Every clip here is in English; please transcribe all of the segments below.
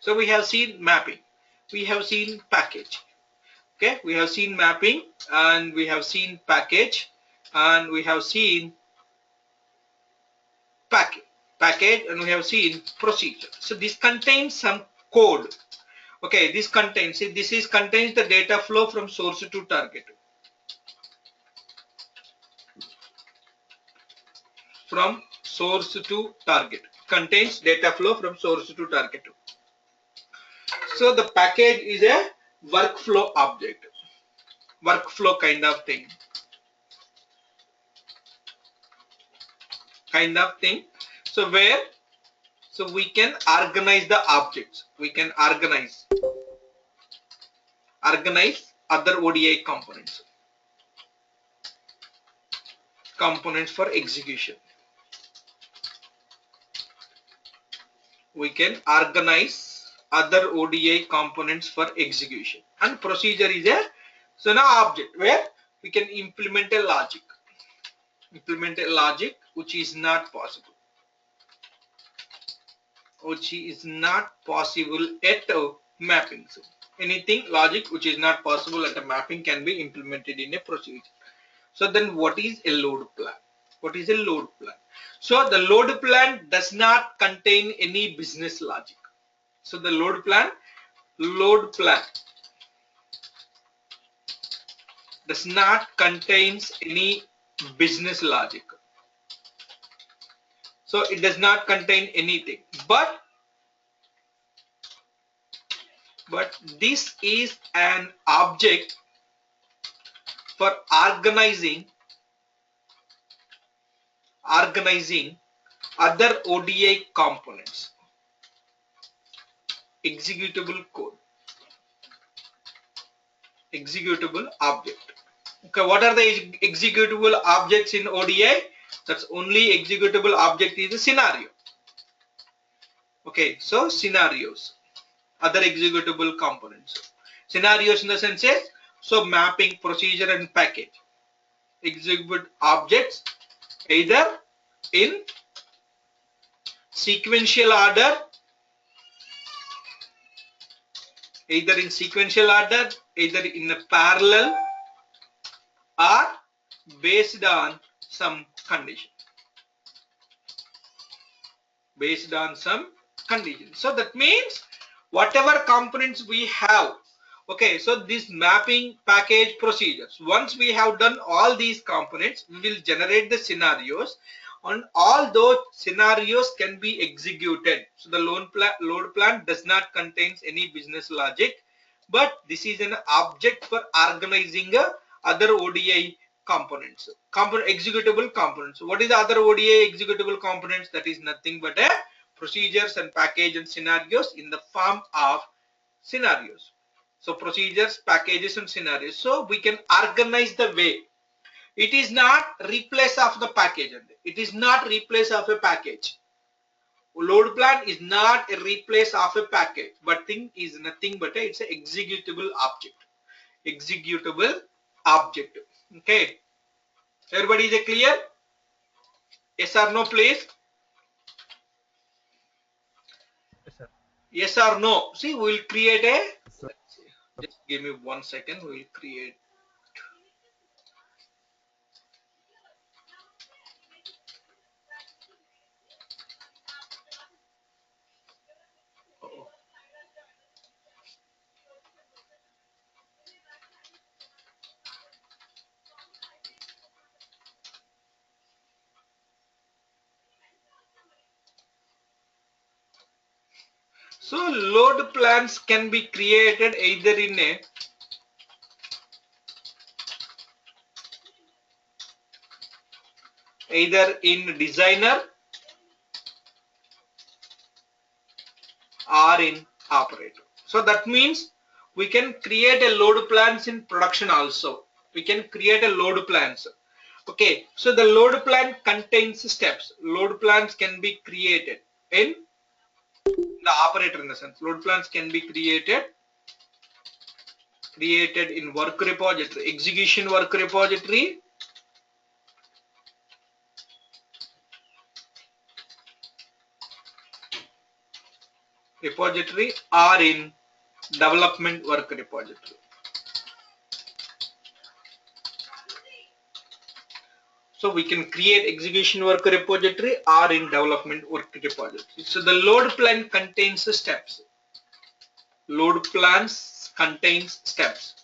So we have seen mapping, we have seen package. Okay, we have seen mapping and we have seen package and we have seen package and we have seen procedure. So this contains some code. Okay, this contains the data flow from source to target. From source to target contains data flow from source to target. So the package is a workflow object, workflow kind of thing. So we can organize the objects. We can organize other ODI components for execution. We can organize other ODI components for execution. And procedure is a object where we can implement a logic. Which is not possible. At mapping. So anything logic which is not possible at a mapping can be implemented in a procedure. So then what is a load plan? So the load plan does not contain any business logic. So the load plan does not contains any business logic. So it does not contain anything, but this is an object for organizing other ODI components. Executable code, executable object. Okay, what are the executable objects in ODI? That's only executable object is a scenario. Okay, so scenarios, other executable components. Scenarios in the sense is, so mapping, procedure and package. Executable objects either in sequential order, either in a parallel or based on some condition. So that means whatever components we have. Okay, so this mapping, package, procedures. Once we have done all these components, we will generate the scenarios, and all those scenarios can be executed. So the load plan does not contain any business logic, but this is an object for organizing other ODI components, executable components. What is the other ODI executable components? That is nothing but a procedures and package and scenarios in the form of scenarios. So procedures, packages and scenarios. So we can organize the way. It is not replace of the package. It is not replace of a package. Load plan is not a replace of a package, but thing is nothing but it's an executable object. Okay, everybody is clear? Yes or no, please? Yes, sir. Yes or no? See, we will create a, Sir. just give me 1 second. We will create. So load plans can be created either in designer or in operator. So that means we can create a load plans in production also. We can create a load plans. Okay, so the load plan contains steps. Load plans can be created in the operator, in the sense load plans can be created in work repository, execution work repository, repository or in development work repository. So we can create execution work repository or in development work repository. So the load plan contains steps. Load plans contains steps.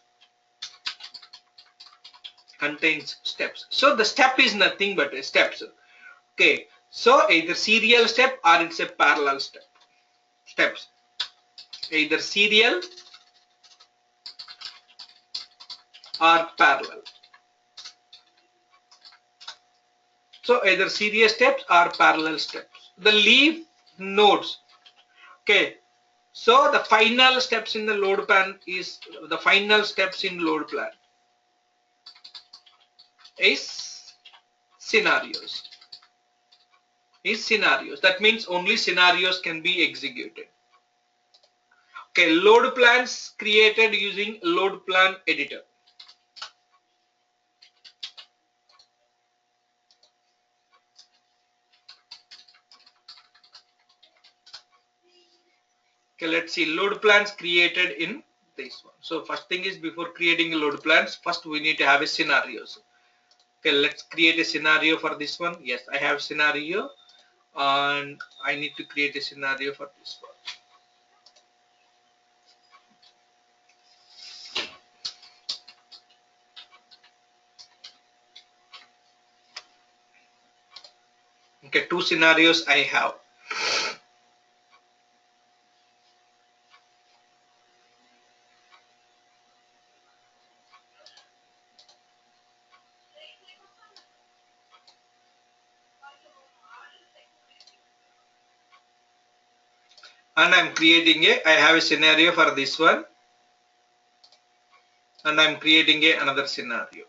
So the step is nothing but a steps. Okay. So either serial step or it's a parallel step. Steps. Either serial or parallel. So either serial steps or parallel steps. The leaf nodes. Okay. So the final steps in the load plan is the final steps in load plan is scenarios. That means only scenarios can be executed. Okay, load plans created using load plan editor. Okay, let's see load plans created in this one. So first thing is before creating load plans, first we need to have a scenarios. Okay, let's create a scenario for this one. Yes, I have scenario and I need to create a scenario for this one. Okay, two scenarios I have. And I'm creating I have a scenario for this one and I'm creating another scenario.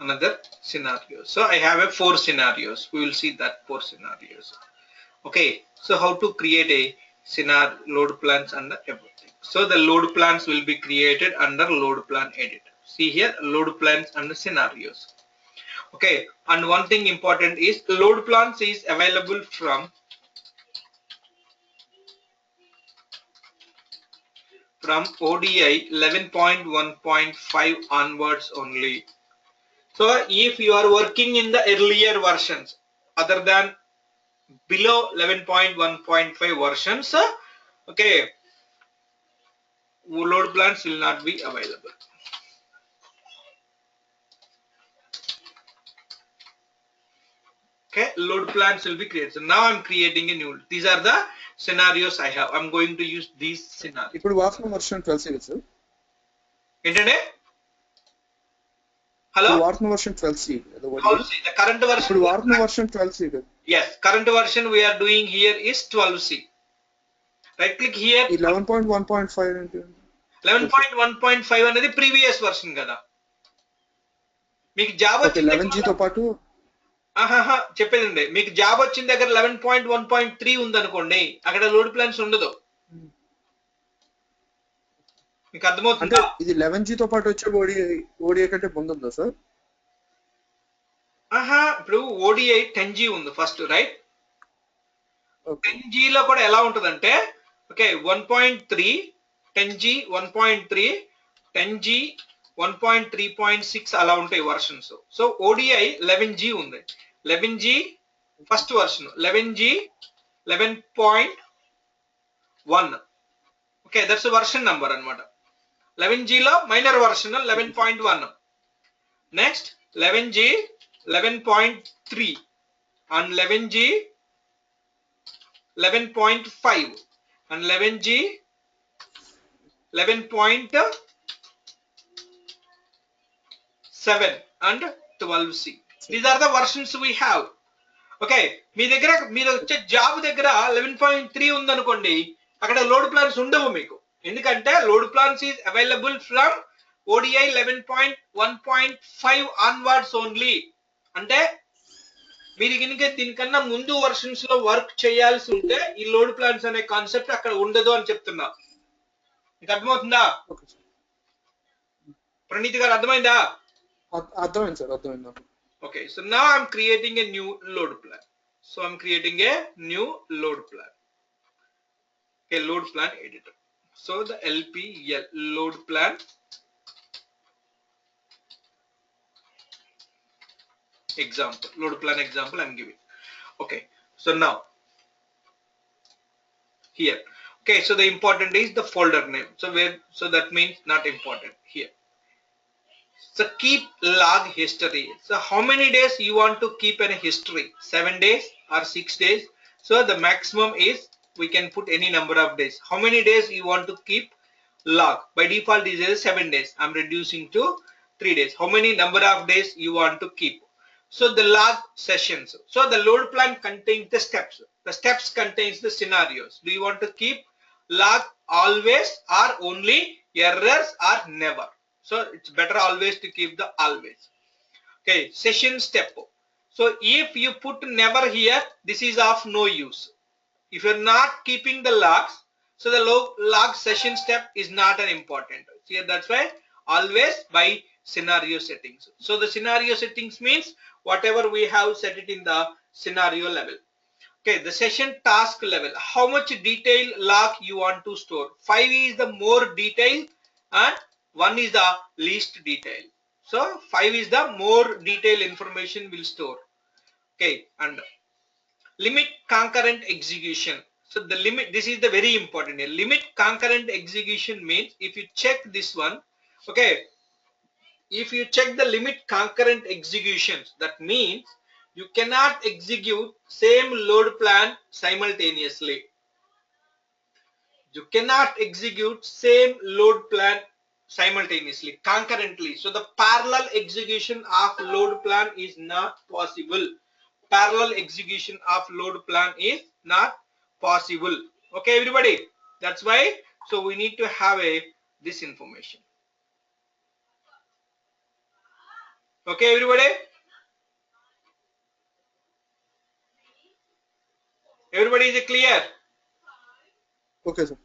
Another scenario. So I have 4 scenarios. We will see that 4 scenarios. Okay, so how to create a scenario load plans under everything. So the load plans will be created under load plan editor. See here load plans under scenarios. Okay, and one thing important is load plans is available from ODI 11.1.5 onwards only. So if you are working in the earlier versions other than below 11.1.5 versions, okay, load plans will not be available. Okay, load plans will be created. So now I'm creating a new. These are the scenarios I have. I'm going to use these scenarios. ఇప్పుడు వార్తన version 12 series ఏంటంటే hello వార్తన version 12 C the current version ఇప్పుడు వార్తన version 12 C yes current version we are doing here is 12c. right click here 11.1.5 అంటే 11.1.5 అనేది previous version కదా మీకు జాబ్ వచ్చింది 11G తో పాటు చెప్పేదండి మీకు జాబ్ వచ్చిన దగ్గర 11.1.3 ఉందనుకోండి అక్కడ లోడ్ ప్లాన్స్ ఉండదు మీకు అర్థమవుతుందా ఇది 11G తో పాటు వచ్చే ODI కంటే ముందుందా సార్ ఇప్పుడు ODI 10G ఉంది ఫస్ట్ రైట్ 10G లో కూడా ఎలా ఉంటదంటే ఓకే 1.3 10G 1.3 10G 1.3.6 అలా ఉంటాయి వర్షన్స్ సో ODI 11G ఉంది 11G first version 11G 11.1 okay that's version number అన్నమాట 11G లో minor version 11.1 next 11G 11.3 and 11G 11.5 and 11G 11.7 and 12C. These are the versions we have. Okay, మీ దగ్గర మీరు వచ్చే job దగ్గర 11.3 ఉందనుకోండి అక్కడ load plans ఉండవు మీకు ఎందుకంటే load plans is available from ODI 11.1.5 onwards only అంటే మీరు కనుక దీనికన్నా ముందు వర్షన్స్ లో వర్క్ చేయాల్సి ఉంటే ఈ లోడ్ ప్లాన్స్ అనే కాన్సెప్ట్ అక్కడ ఉండదు అని చెప్తున్నా మీకు అర్థమవుతుందా Pranit garu అర్థమైందా? అర్థమైంది సార్, అర్థమైంది నాకు. Okay, so now I'm creating a new load plan. So I'm creating a new load plan. Okay, load plan editor. So the LPL load plan example, load plan example I'm giving. Okay, so now here. Okay, so the important is the folder name. So that means not important here. So keep log history. So how many days you want to keep in a history? 7 days or 6 days? So the maximum is we can put any number of days. How many days you want to keep log? By default this is 7 days. I'm reducing to 3 days. How many number of days you want to keep? So the log sessions. So the load plan contains the steps. The steps contains the scenarios. Do you want to keep log always or only, errors or never? So it's better always to keep the always. Okay, session step. So if you put never here, this is of no use. If you're not keeping the logs, so the log session step is not an important. See, that's why always by scenario settings. So the scenario settings means whatever we have set it in the scenario level. Okay, the session task level. How much detail log you want to store? 5 is the more detail and 1 is the least detail. So 5 is the more detail information will store. Okay, and limit concurrent execution. So the limit, this is the very important here. Limit concurrent execution means if you check this one, okay, if you check the limit concurrent executions, that means you cannot execute same load plan simultaneously. You cannot execute same load plan simultaneously, concurrently. So the parallel execution of load plan is not possible. Parallel execution of load plan is not possible. Okay, everybody. That's why. So we need to have this information. Okay, everybody. Everybody is clear? Okay sir.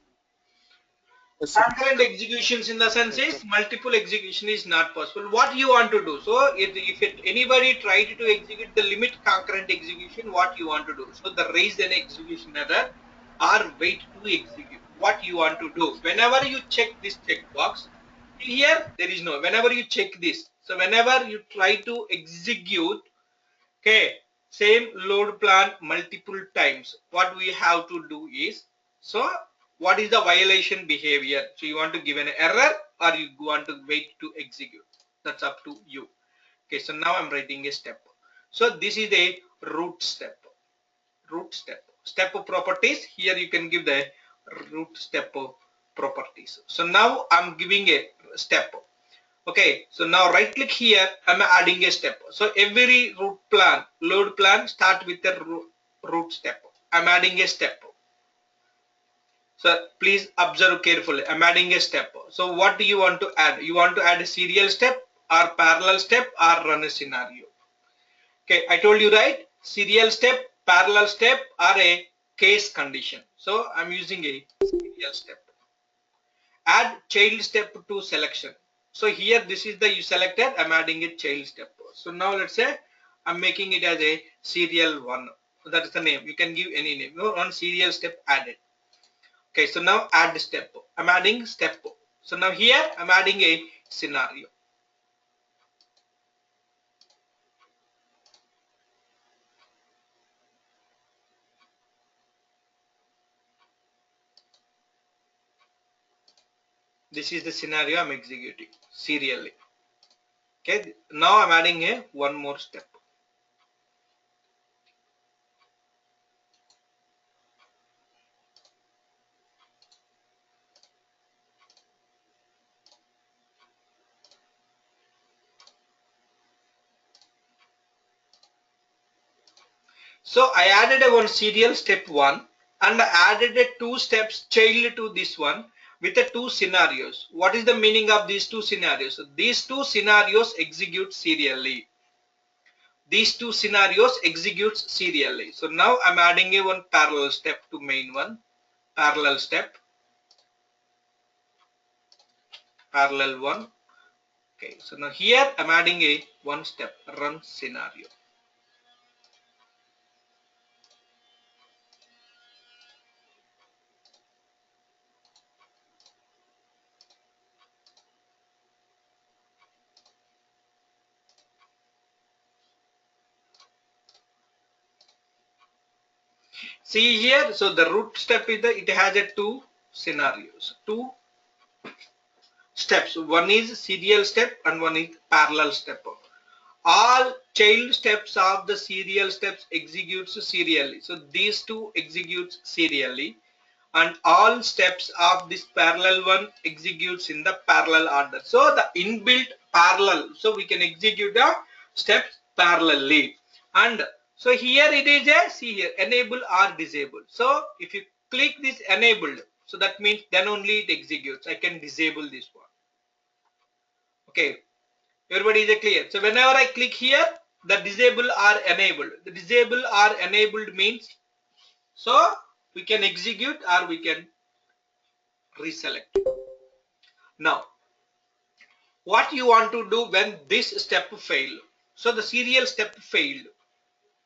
Yes sir. Concurrent executions in the sense is multiple execution is not possible. What you want to do? So if anybody tried to execute the limit concurrent execution, what you want to do? So the raise an execution error or wait to execute. What you want to do? Whenever you check this checkbox, here there is no. Whenever you check this, so whenever you try to execute, okay, same load plan multiple times, what we have to do is, so what is the violation behavior? So you want to give an error or you want to wait to execute? That's up to you. Okay, so now I'm writing a step. So this is a root step. Root step. Step properties. Here you can give the root step properties. So now I'm giving a step. Okay, so now right click here, I'm adding a step. So every root plan, load plan start with a root step. I'm adding a step. So please observe carefully. I'm adding a step. So what do you want to add? You want to add a serial step or parallel step or run a scenario? Okay, I told you right. Serial step, parallel step or a case condition. So I'm using a serial step. Add child step to selection. So here this is the you selected, I'm adding a child step. So now let's say I'm making it as a serial one. So that is the name. You can give any name. One serial step added. Okay, so now add step. I'm adding step. So now here I'm adding a scenario. This is the scenario I'm executing serially. Okay, now I'm adding a one more step. So I added a one serial step one and I added a two steps child to this one with the two scenarios. What is the meaning of these two scenarios? So these two scenarios execute serially. These two scenarios executes serially. So now I'm adding a one parallel step to main one, parallel step, parallel one. Okay, so now here I'm adding a one step run scenario. See here, so the root step is it has a two scenarios, two steps. One is serial step and one is parallel step. All child steps of the serial steps executes serially. So these two executes serially, and all steps of this parallel one executes in the parallel order. So the inbuilt parallel, so we can execute the steps parallelly. And so here it is a, see here, enable or disable. So if you click this enabled, so that means then only it executes. I can disable this one. Okay, everybody is clear? So whenever I click here, the disable or enabled. The disable or enabled means, so we can execute or we can reselect. Now, what you want to do when this step fail? So the serial step failed.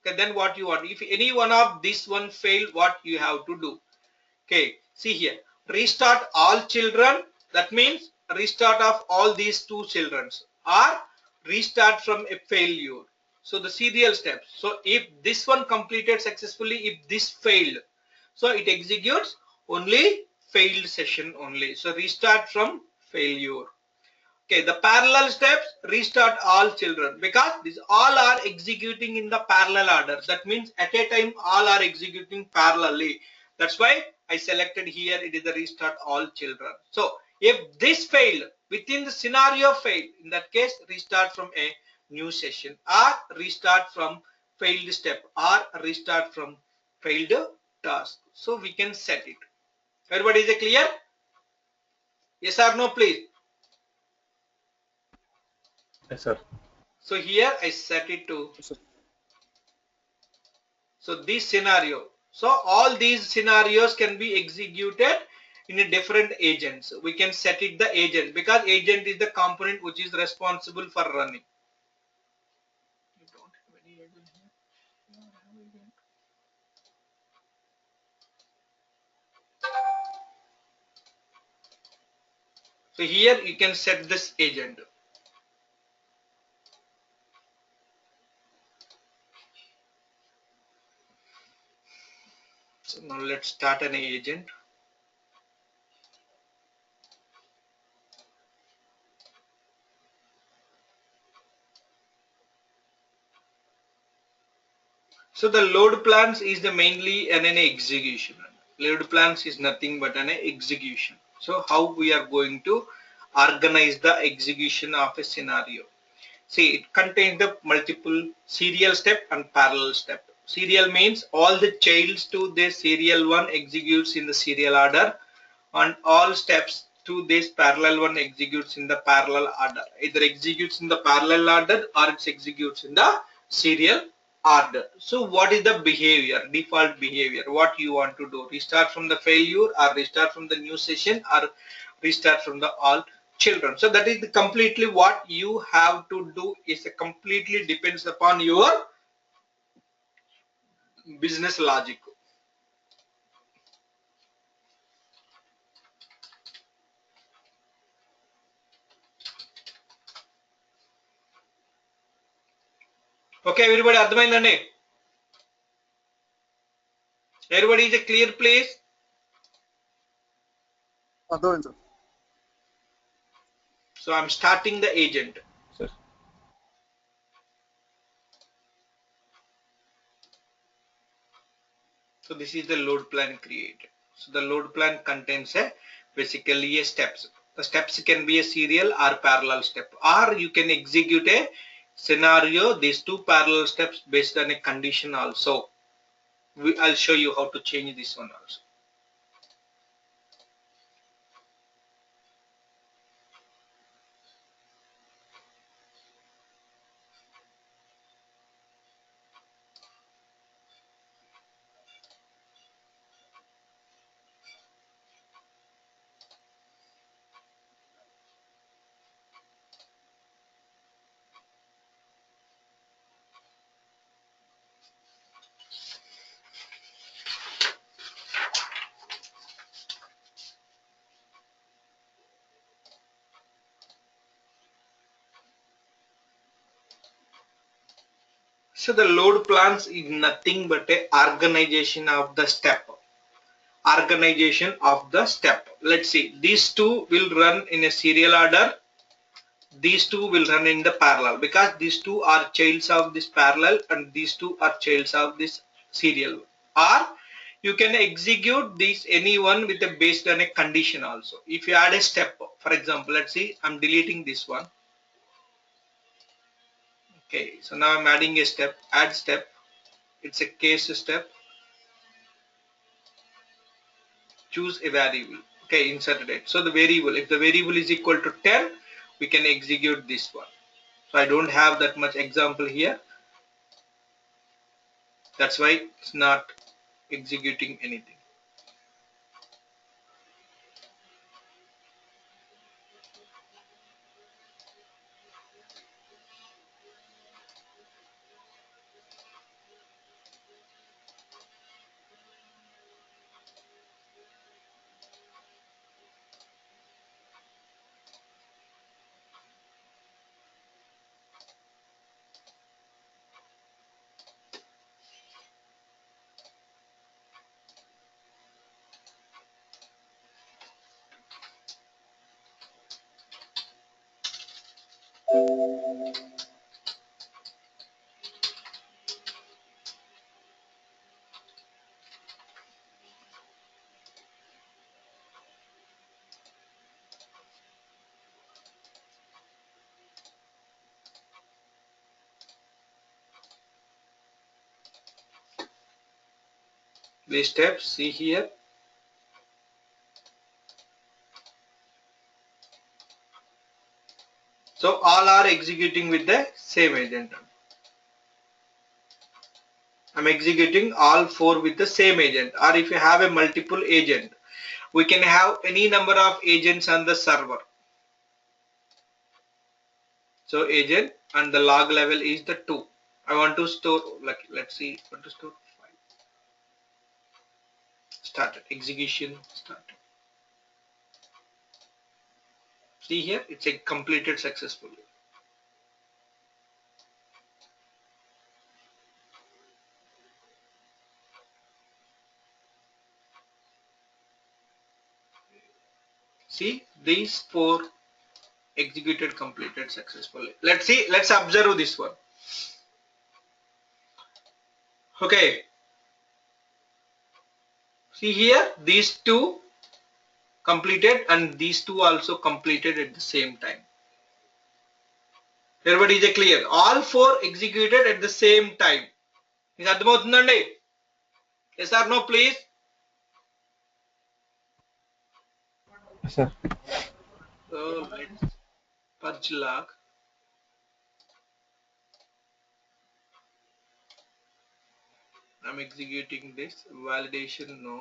Okay, then what you want? If any one of this one fail, what you have to do? Okay, see here, restart all children. That means restart of all these two children, or restart from a failure. So the serial steps. So if this one completed successfully, if this failed, so it executes only failed session only. So restart from failure. Okay, the parallel steps restart all children, because these all are executing in the parallel order. That means at a time all are executing parallelly. That's why I selected here it is the restart all children. So if this failed, within the scenario failed, in that case restart from a new session, or restart from failed step, or restart from failed task. So we can set it. Everybody is clear? Yes or no, please? Yes, sir. So here I set it to, Yes, sir. so this scenario. So all these scenarios can be executed in a different agents. We can set it the agent, because agent is the component which is responsible for running. You don't have any agent here? You don't have agent. So here you can set this agent. So now let's start an agent. So the load plans is the mainly an execution. Load plans is nothing but an execution. So how we are going to organize the execution of a scenario? See, it contains the multiple serial step and parallel step. Serial means all the childs to this serial one executes in the serial order, and all steps to this parallel one executes in the parallel order. Either executes in the parallel order or it executes in the serial order. So what is the behavior, default behavior? What you want to do? Restart from the failure, or restart from the new session, or restart from the all children? So that is the completely what you have to do, is a completely depends upon your business logic. Okay, everybody అర్థమైందండి? Everybody is a clear, please? అర్థమైంది sir. So I'm starting the agent. Sir. So this is the load plan created. So the load plan contains a basically a steps. The steps can be a serial or parallel step, or you can execute a scenario, these two parallel steps based on a condition also. I'll show you how to change this one also. So the load plans is nothing but a organization of the step. Organization of the step. Let's see, these two will run in a serial order. These two will run in the parallel because these two are childs of this parallel and these two are childs of this serial. Or you can execute this anyone with a based on a condition also. If you add a step, for example, let's see, I'm deleting this one. Okay, so now I'm adding a step, add step. It's a case step. Choose a variable. Okay, insert it. So the variable, if the variable is equal to 10, we can execute this one. So I don't have that much example here. That's why it's not executing anything. These steps, see here. So all are executing with the same agent. I'm executing all four with the same agent. Or if you have a multiple agent, we can have any number of agents on the server. So agent and the log level is the 2. I want to store, like, let's see, I want to store 5. Started, execution started. See here, it's a completed successfully. See, these four executed completed successfully. Let's see, let's observe this one. Okay, see here, these two completed and these two also completed at the same time. Everybody is clear? All four executed at the same time. Is అర్థమవుతుందండి? Yes or no, please? Yes, sir. So let's purge log. I'm executing this. Validation no.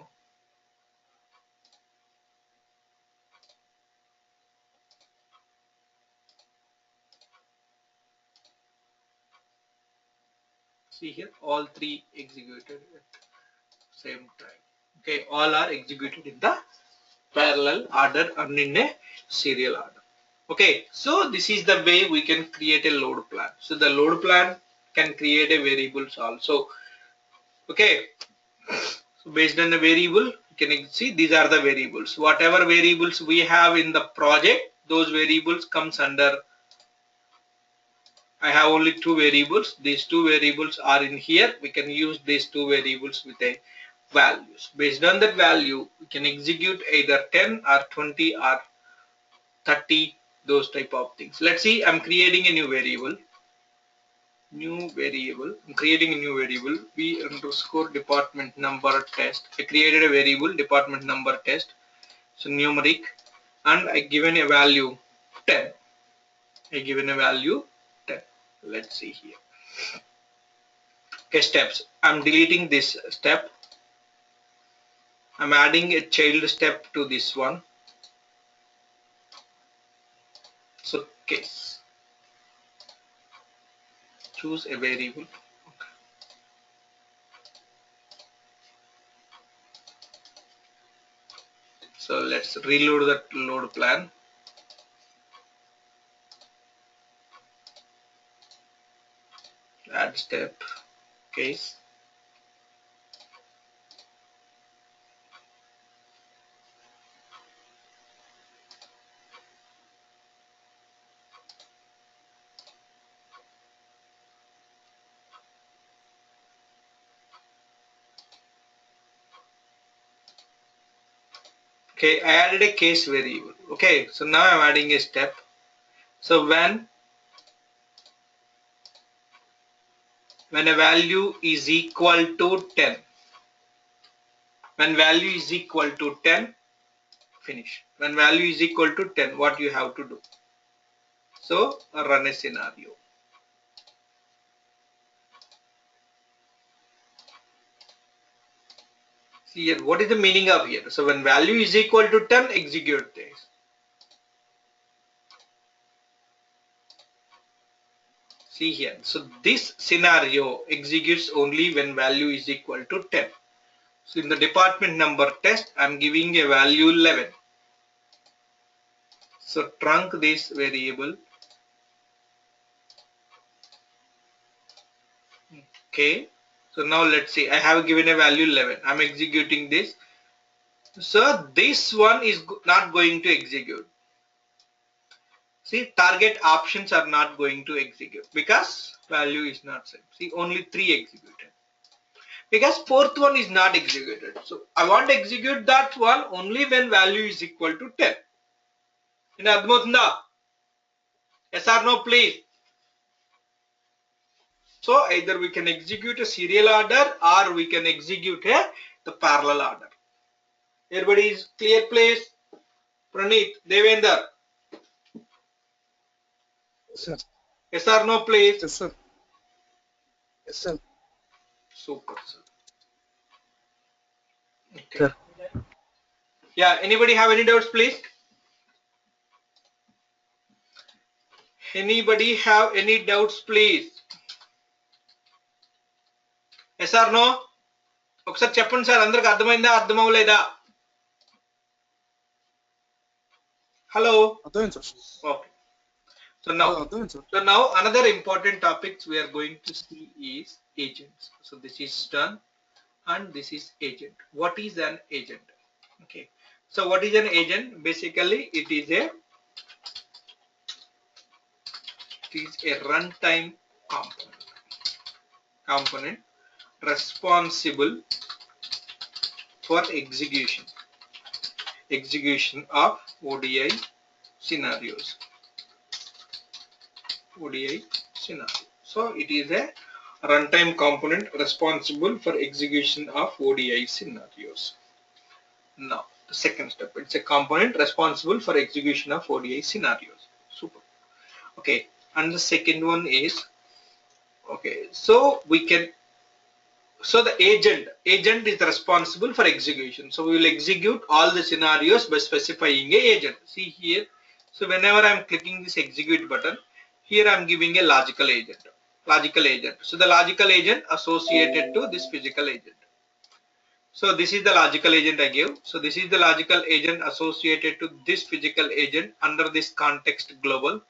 See here, all three executed at same time. Okay, all are executed in the parallel order and in a serial order. Okay, so this is the way we can create a load plan. So the load plan can create a variables also. Okay, so based on the variable, you can see these are the variables. Whatever variables we have in the project, those variables comes under. I have only two variables. These two variables are in here. We can use these two variables with a values. Based on that value, we can execute either 10 or 20 or 30, those type of things. Let's see, I'm creating a new variable. I'm creating a new variable. B underscore department number test. I created a variable department number test. So numeric, and I given a value 10. I given a value 10. Let's see here. Okay, steps. I'm deleting this step. I'm adding a child step to this one. So case. Choose a variable. So let's reload that load plan. add step case. Okay, I added a case variable. Okay, so now I'm adding a step. So when a value is equal to 10, when value is equal to 10, finish. When value is equal to 10, what you have to do? So run a scenario. See here, what is the meaning of here? So when value is equal to 10, execute this. See here, so this scenario executes only when value is equal to 10. So in the department number test, I'm giving a value 11. So trunk this variable. Okay, so now let's see, I have given a value 11. I'm executing this. So this one is not going to execute. See, target options are not going to execute because value is not set. See, only 3 executed. Because fourth one is not executed. So I want to execute that one only when value is equal to 10. In Admutna, yes or no, please. So either we can execute a serial order or we can execute the parallel order. Everybody is clear, please? Praneeth, Devender. Sir. Yes or no, please? Yes, sir. Yes, sir. Super, sir. Okay. Sir. Yeah, anybody have any doubts, please? Anybody have any doubts, please? Yes or no? ఒకసారి చెప్పండి sir అందరికి అర్థమైందా అర్థం అవ్వలేదా hello అర్థమైంది sir. Okay అర్థమైంది sir. so now another important topics we are going to see is agents. So this is done and this is agent. What is an agent? Okay, so what is an agent? Basically it is a runtime component responsible for execution of ODI scenarios. ODI scenario. So it is a runtime component responsible for execution of ODI scenarios. Now the second step, it's a component responsible for execution of ODI scenarios. Super. Okay, and the second one is, okay, so we can, so the agent is responsible for execution. So we will execute all the scenarios by specifying a agent. See here, so whenever I'm clicking this execute button, here I'm giving a logical agent. So the logical agent associated to this physical agent. So this is the logical agent I gave. So this is the logical agent associated to this physical agent under this context global.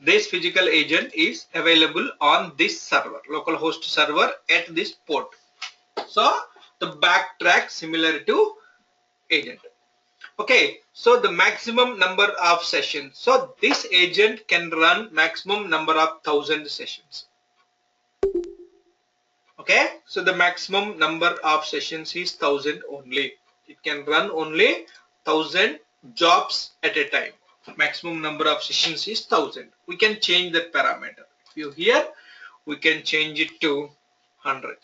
This physical agent is available on this server, localhost server at this port. So the backtrack similar to agent. Okay, so the maximum number of sessions. So this agent can run maximum number of 1000 sessions. Okay, so the maximum number of sessions is 1000 only. It can run only 1000 jobs at a time. Maximum number of sessions is 1000. We can change that parameter. If you here, we can change it to 100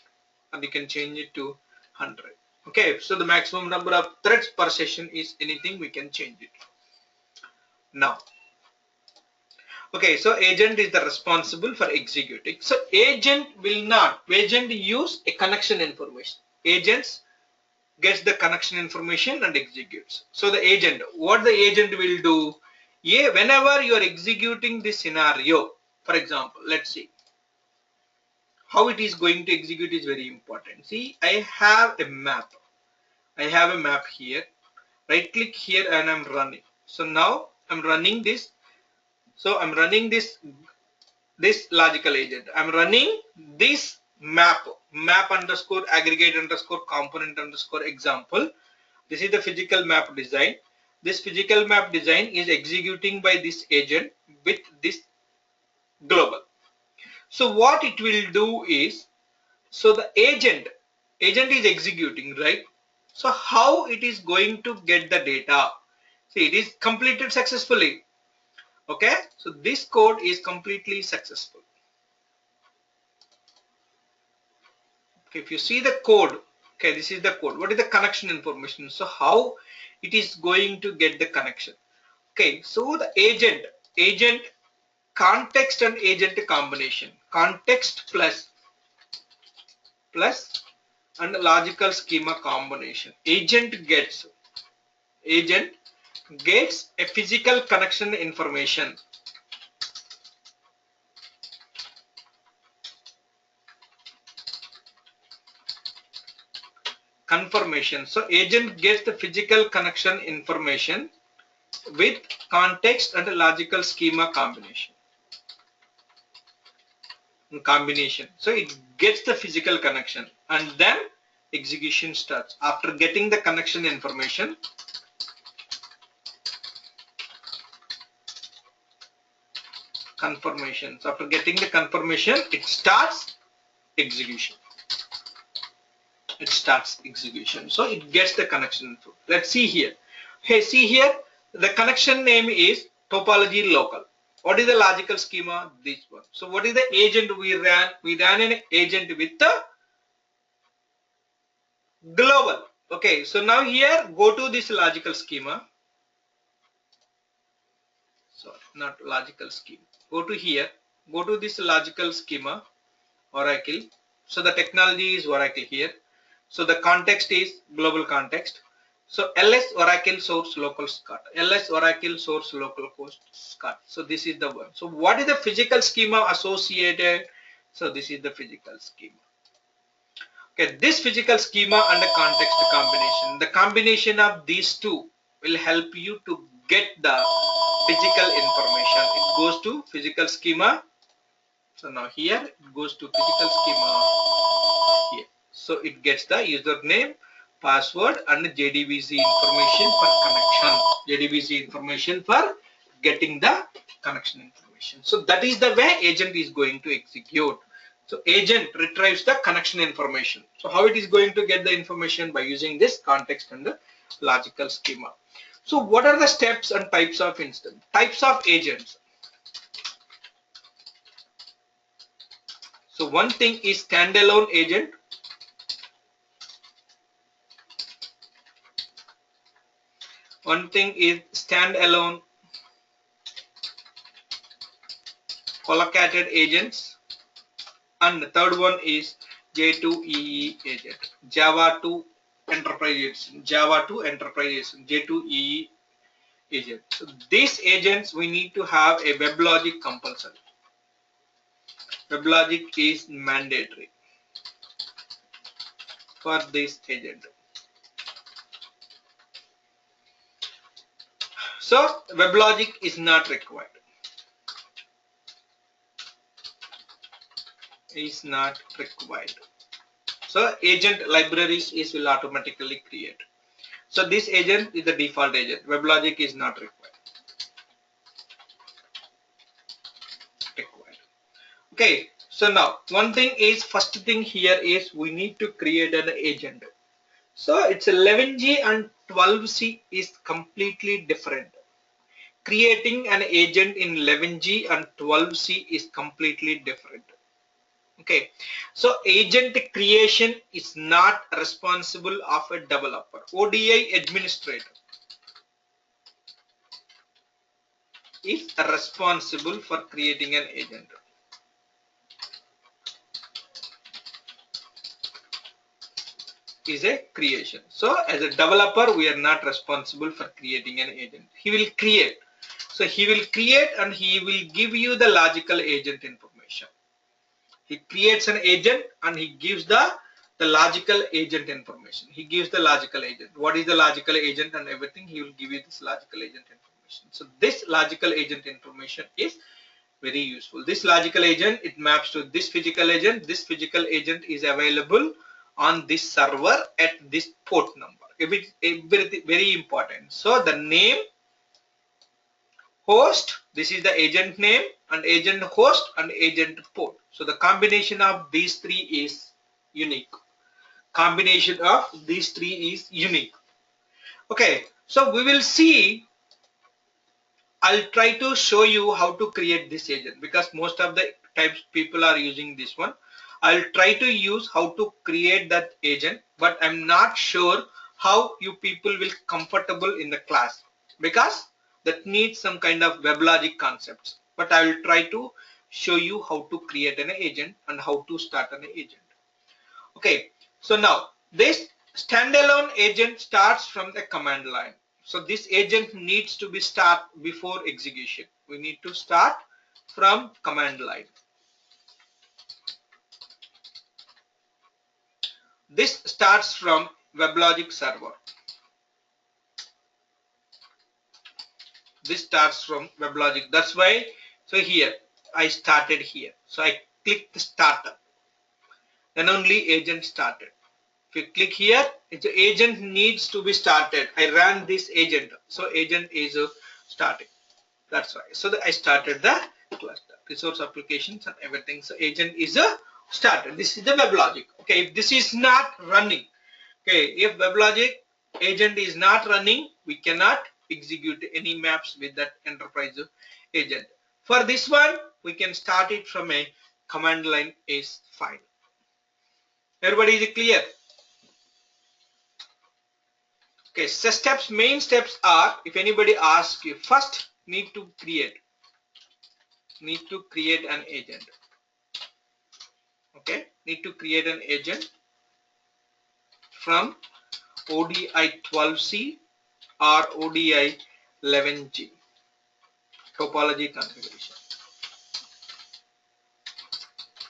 and you can change it to 100. Okay, so the maximum number of threads per session is anything, we can change it. Now, okay, so agent is the responsible for executing. So agent use a connection information. Agents gets the connection information and executes. So the agent, what the agent will do, whenever you are executing this scenario, for example, let's see how it is going to execute is very important. See, I have a map here. Right click here and I'm running. So now I'm running this. So I'm running this this logical agent. I'm running this map underscore aggregate underscore component underscore example. This is the physical map design. This physical map design is executing by this agent with this global. So what it will do is, so the agent is executing, right? So how it is going to get the data? See, it is completed successfully. Okay, so this code is completely successful. Okay, if you see the code, okay, this is the code. What is the connection information? So how it is going to get the connection? Okay, so the agent context and agent combination, context plus and logical schema combination. Agent gets a physical connection information. Confirmation. So agent gets the physical connection information with context and logical schema combination. So it gets the physical connection and then execution starts. After getting the connection information, confirmation. So after getting the confirmation, it starts execution. So it gets the connection info. Let's see here. Hey, see here, the connection name is topology local. What is the logical schema? This one. So what is the agent we ran? We ran an agent with the global. Okay, so now here go to this logical schema. Sorry, not logical schema. Go to here. Go to this logical schema, Oracle. So the technology is Oracle here. So the context is global context. So ls Oracle source local SCART. ls Oracle source local host SCART. So this is the one. So what is the physical schema associated? So this is the physical schema. Okay, this physical schema and the context combination. The combination of these two will help you to get the physical information. It goes to physical schema. So now here it goes to physical schema here. So it gets the username, password and JDBC information for connection. JDBC information for getting the connection information. So that is the way agent is going to execute. So agent retrieves the connection information. So how it is going to get the information? By using this context and the logical schema. So what are the steps and types of instance? Types of agents. So one thing is standalone agent. One thing is standalone collocated agents, and the third one is J2EE agent, Java 2 enterprise agent, J2EE agent. So these agents we need to have a WebLogic compulsory. WebLogic is mandatory for this agent. So WebLogic is not required. So agent libraries will automatically create. So this agent is the default agent. WebLogic is not required. Okay. So now one thing is, first thing here is we need to create an agent. So it's 11G and 12C is completely different. Creating an agent in 11G and 12C is completely different. Okay, so agent creation is not responsible of a developer. ODI administrator is responsible for creating an agent. Is a creation. So as a developer, we are not responsible for creating an agent. He will create. So he will create and he will give you the logical agent information. He creates an agent and he gives the logical agent information. He gives the logical agent. What is the logical agent and everything? He will give you this logical agent information. So this logical agent information is very useful. This logical agent, it maps to this physical agent. This physical agent is available on this server at this port number. Everything very important. So the name, host, this is the agent name, and agent host and agent port. So the combination of these three is unique. Combination of these three is unique. Okay, so we will see. I'll try to show you how to create this agent, because most of the times people are using this one. I'll try to use how to create that agent, but I'm not sure how you people will comfortable in the class, because that needs some kind of web logic concepts. But I will try to show you how to create an agent and how to start an agent. Okay, so now this standalone agent starts from the command line. So this agent needs to be start before execution. We need to start from command line. This starts from WebLogic server. This starts from WebLogic. That's why, so here I started here. So I click the startup. Then only agent started. If you click here, the agent needs to be started. I ran this agent, so agent is starting. That's why. So I started the cluster, resource applications and everything. So agent is started. This is the WebLogic. Okay, if this is not running, okay, if WebLogic agent is not running, we cannot execute any maps with that enterprise agent. For this one, we can start it from a command line is fine. Everybody is clear? Okay, so main steps are, if anybody asks you, first need to create an agent. Okay, need to create an agent from ODI 12C or ODI 11G topology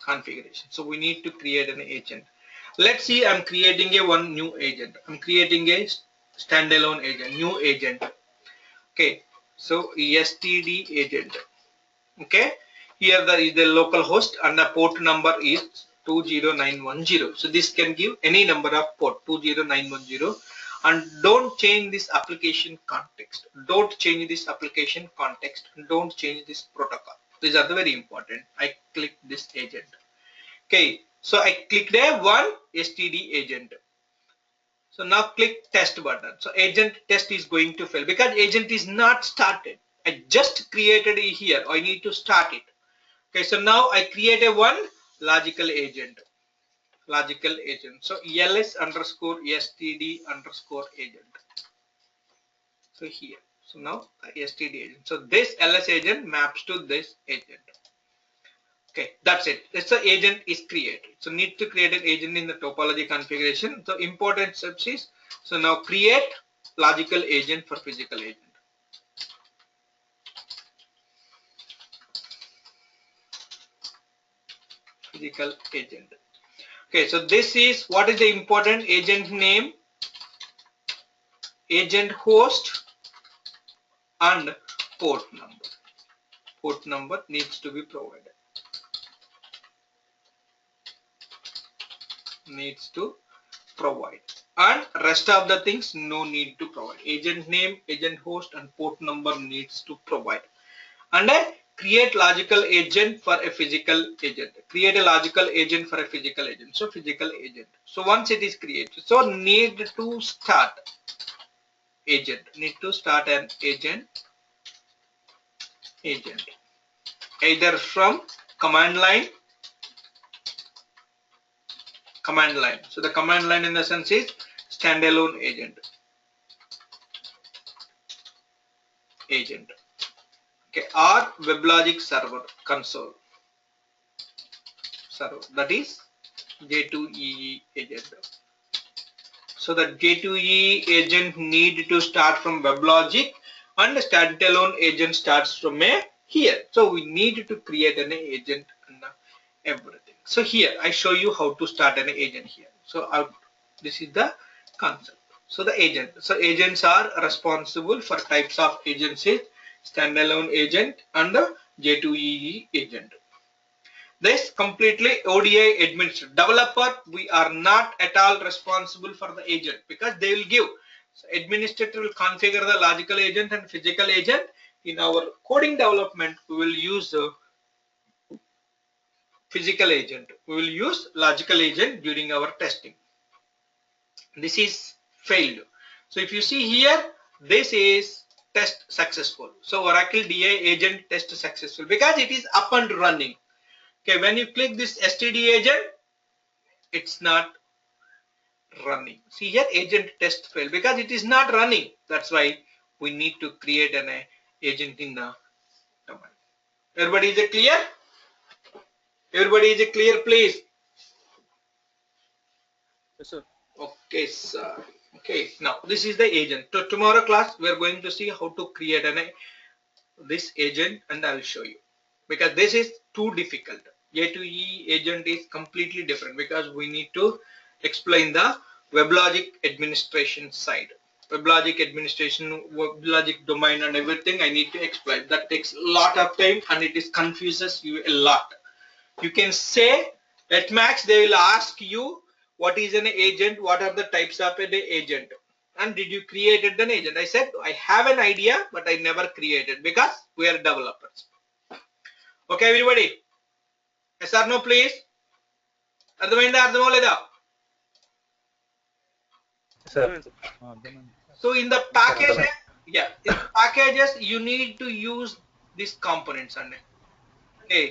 configuration. So we need to create an agent. Let's see, I'm creating one new agent. I'm creating a standalone agent, new agent. Okay, so STD agent. Okay, here there is the local host and the port number is 20910. So this can give any number of port 20910, and don't change this application context. Don't change this application context. Don't change this protocol. These are the very important. I click this agent. Okay, so I clicked a one STD agent. So now click test button. So agent test is going to fail because agent is not started. I just created it here. I need to start it. Okay, so now I create a one logical agent. Logical agent. So ls underscore std underscore agent. So here. So now std agent. So this ls agent maps to this agent. Okay, that's it. It's the agent is created. So need to create an agent in the topology configuration. So important steps is, so now create logical agent for physical agent. Physical agent. Okay, so this is what is the important agent name, agent host, and port number. Port number needs to be provided. Needs to provide, and rest of the things no need to provide. Agent name, agent host, and port number needs to provide. And create logical agent for a physical agent. Create a logical agent for a physical agent. So physical agent. So once it is created, so need to start agent. Need to start an agent. Either from command line. So the command line in the sense is standalone agent. Okay, or WebLogic server console. Server, that is J2EE agent. So the J2EE agent need to start from WebLogic, and the standalone agent starts from here. So we need to create an agent and everything. So here I show you how to start an agent here. So this is the concept. So the agent. So agents are responsible for types of agencies: standalone agent and the J2EE agent. This completely ODI administered. Developer, we are not at all responsible for the agent because they will give. So administrator will configure the logical agent and physical agent. In our coding development, we will use physical agent. We will use logical agent during our testing. This is failed. So if you see here, this is test successful. So Oracle DI agent test successful because it is up and running. Okay, when you click this STD agent, it's not running. See here, agent test failed because it is not running. That's why we need to create an agent in the domain. Everybody is it clear? Everybody is it clear, please? Yes, sir. Okay, sir. Okay, now this is the agent. So tomorrow class we are going to see how to create this agent, and I'll show you because this is too difficult. J2E agent is completely different because we need to explain the WebLogic administration side. WebLogic administration, WebLogic domain and everything I need to explain. That takes a lot of time and it is confuses you a lot. You can say at max they will ask you what is an agent, what are the types of an agent, and did you create an agent? I said I have an idea but I never created because we are developers. Okay everybody, yes or no please? అర్థమైందా అర్థమో లేదా? Sir. So in the package, yeah, in the packages you need to use these components and okay,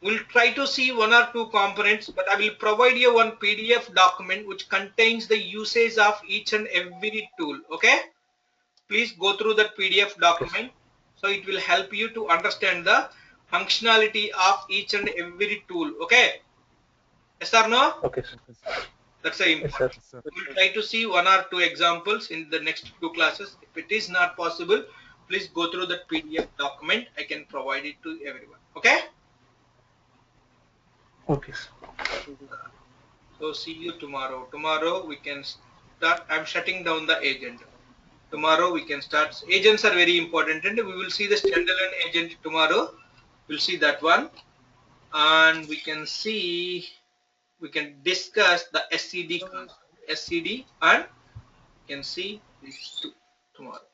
we'll try to see one or two components, but I will provide you one PDF document which contains the usage of each and every tool. Okay, please go through that PDF document. So it will help you to understand the functionality of each and every tool. Okay, yes or no? Okay, sir. That's a Yes, sir. we'll try to see one or two examples in the next few classes. If it is not possible, please go through that PDF document. I can provide it to everyone. Okay. Okay. So see you tomorrow. Tomorrow we can start. I'm shutting down the agent. Tomorrow we can start. Agents are very important, and we will see the standalone agent tomorrow. We'll see that one, and we can see. We can discuss the SCD concept. SCD, and we can see these two tomorrow.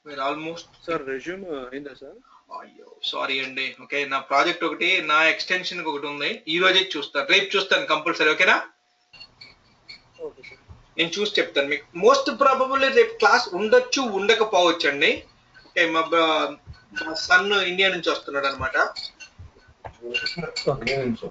We're almost. Sir resume అయిందా sir? అయ్యో sorry అండి. Okay, నా project ఒకటి, నా extension ఒకటి ఉంది. ఈ రోజే చూస్తాను, రేపు చూస్తాను కంపల్సరీ. ఓకేనా? Okay sir. నేను చూసి చెప్తాను మీకు. మోస్ట్ ప్రాబబుల్లీ రేపు క్లాస్ ఉండొచ్చు, ఉండకపోవచ్చు అండి. ఓకే, మా సన్ ఇండియా నుంచి వస్తున్నాడు అనమాట. ఇండియా నుంచి